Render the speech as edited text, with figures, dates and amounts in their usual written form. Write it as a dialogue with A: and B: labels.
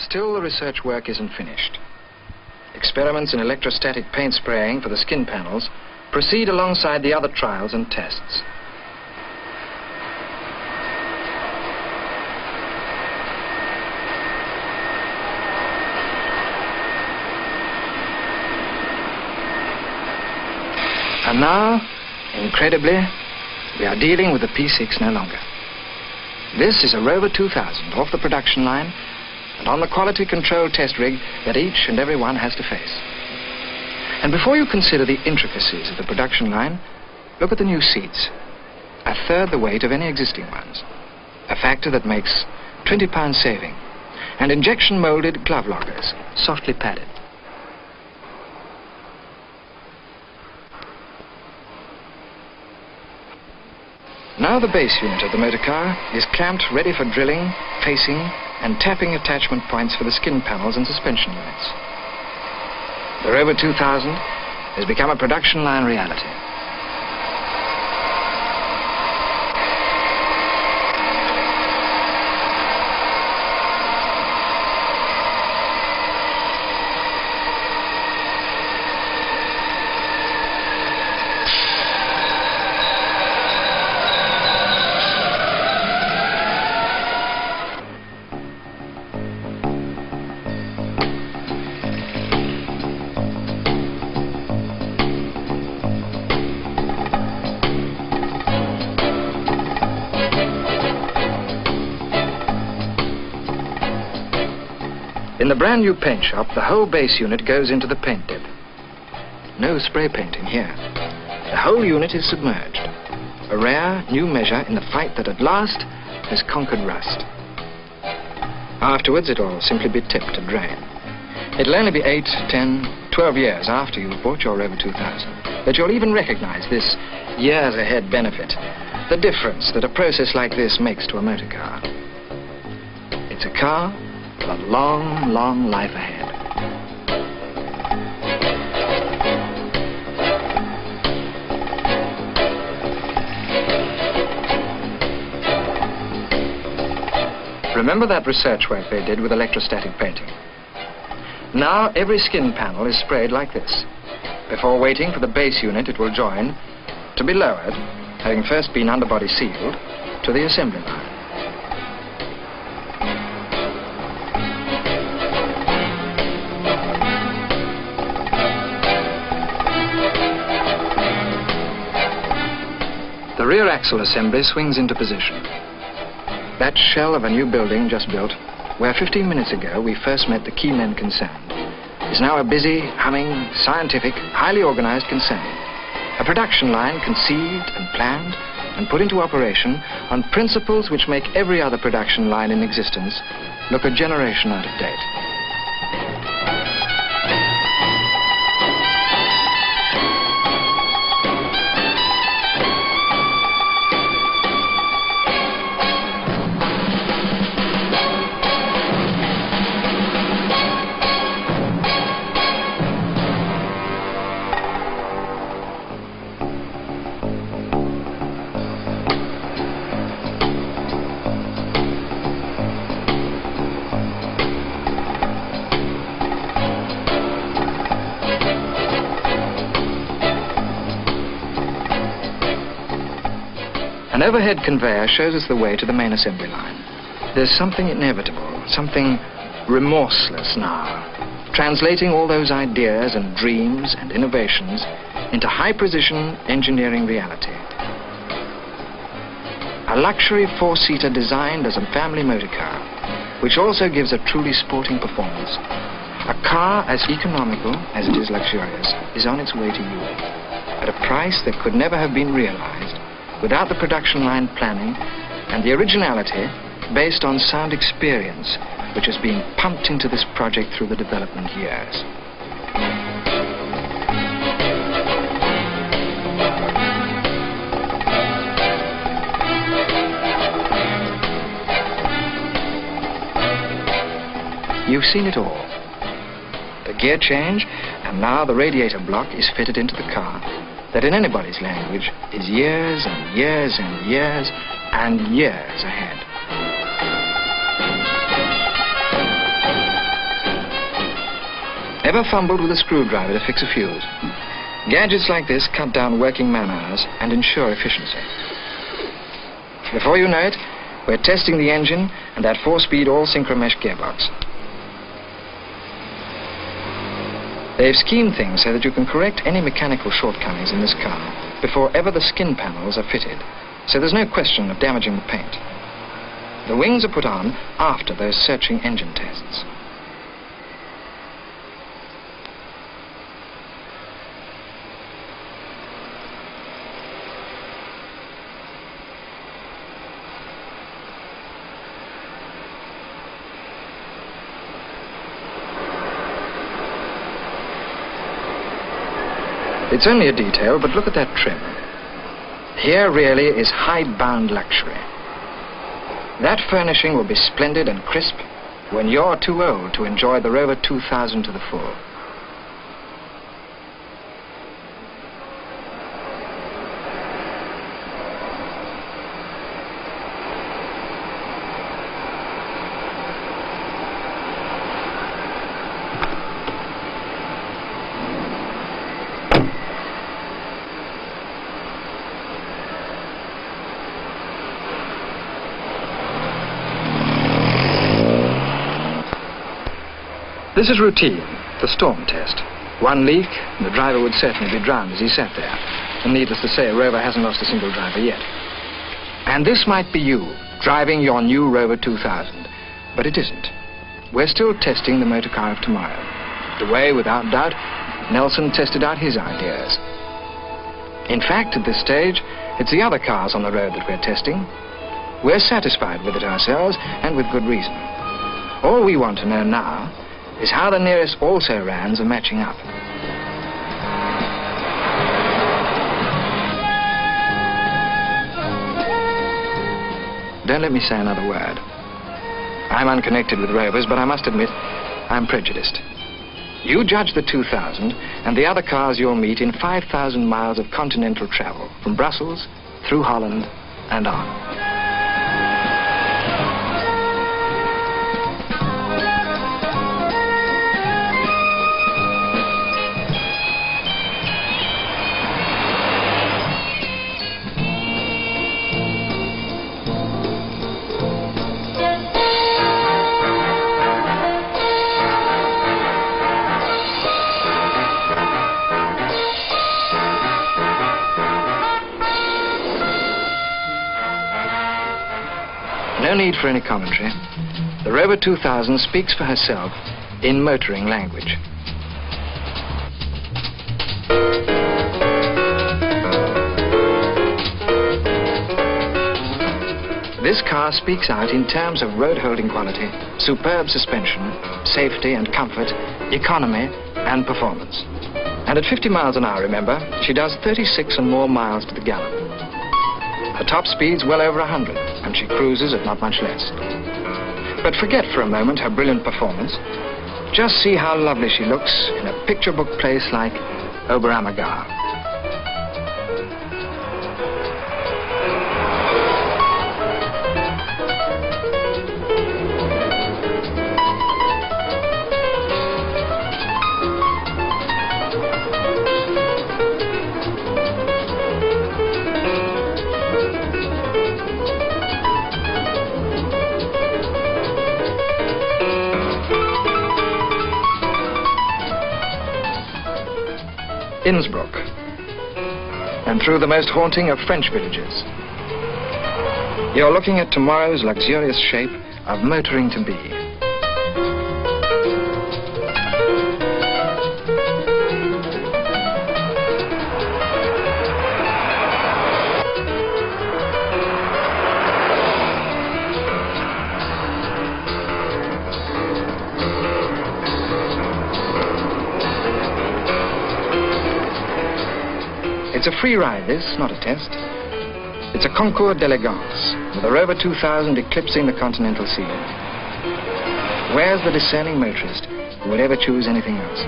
A: Still, the research work isn't finished. Experiments in electrostatic paint spraying for the skin panels proceed alongside the other trials and tests. And now, incredibly, we are dealing with the P6 no longer. This is a Rover 2000 off the production line and on the quality control test rig that each and every one has to face. And before you consider the intricacies of the production line, look at the new seats. A third the weight of any existing ones. A factor that makes £20 saving. And injection molded glove lockers, softly padded. Now the base unit of the motor car is clamped ready for drilling, facing and tapping attachment points for the skin panels and suspension units. The Rover 2000 has become a production line reality. In the brand new paint shop, the whole base unit goes into the paint dip. No spray painting here. The whole unit is submerged. A rare new measure in the fight that at last has conquered rust. Afterwards, it'll simply be tipped to drain. It'll only be 8, 10, 12 years after you've bought your Rover 2000 that you'll even recognize this years ahead benefit, the difference that a process like this makes to a motor car. It's a car with a long, long life ahead. Remember that research work they did with electrostatic painting? Now every skin panel is sprayed like this. Before waiting for the base unit it will join, to be lowered, having first been underbody sealed, to the assembly line. The rear axle assembly swings into position. That shell of a new building just built, where 15 minutes ago we first met the key men concerned, is now a busy, humming, scientific, highly organized concern. A production line conceived and planned and put into operation on principles which make every other production line in existence look a generation out of date. An overhead conveyor shows us the way to the main assembly line. There's something inevitable, something remorseless now, translating all those ideas and dreams and innovations into high-precision engineering reality. A luxury four-seater designed as a family motor car, which also gives a truly sporting performance. A car as economical as it is luxurious is on its way to you, at a price that could never have been realized without the production line planning and the originality based on sound experience which has been pumped into this project through the development years. You've seen it all. The gear change, and now the radiator block is fitted into the car. That in anybody's language is years and years and years and years ahead. Ever fumbled with a screwdriver to fix a fuse? Gadgets like this cut down working man hours and ensure efficiency. Before you know it, we're testing the engine and that 4-speed all-synchromesh gearbox. They've schemed things so that you can correct any mechanical shortcomings in this car before ever the skin panels are fitted, so there's no question of damaging the paint. The wings are put on after those searching engine tests. It's only a detail, but look at that trim. Here really is hidebound luxury. That furnishing will be splendid and crisp when you're too old to enjoy the Rover 2000 to the full. This is routine, the storm test. One leak, and the driver would certainly be drowned as he sat there. And needless to say, Rover hasn't lost a single driver yet. And this might be you, driving your new Rover 2000. But it isn't. We're still testing the motor car of tomorrow. The way, without doubt, Nelson tested out his ideas. In fact, at this stage, it's the other cars on the road that we're testing. We're satisfied with it ourselves, and with good reason. All we want to know now is how the nearest also-rans are matching up. Don't let me say another word. I'm unconnected with Rovers, but I must admit, I'm prejudiced. You judge the 2000 and the other cars you'll meet in 5,000 miles of continental travel, from Brussels, through Holland, and on. No need for any commentary. The Rover 2000 speaks for herself in motoring language. This car speaks out in terms of road-holding quality, superb suspension, safety and comfort, economy and performance. And at 50 miles an hour, remember, she does 36 and more miles to the gallon. Her top speed's well over 100, and she cruises at not much less. But forget for a moment her brilliant performance. Just see how lovely she looks in a picture book place like Oberammergau. Innsbruck, and through the most haunting of French villages. You're looking at tomorrow's luxurious shape of motoring to be. It's a free ride, this, not a test. It's a concours d'elegance, with the Rover 2000 eclipsing the continental ceiling. Where's the discerning motorist who would ever choose anything else?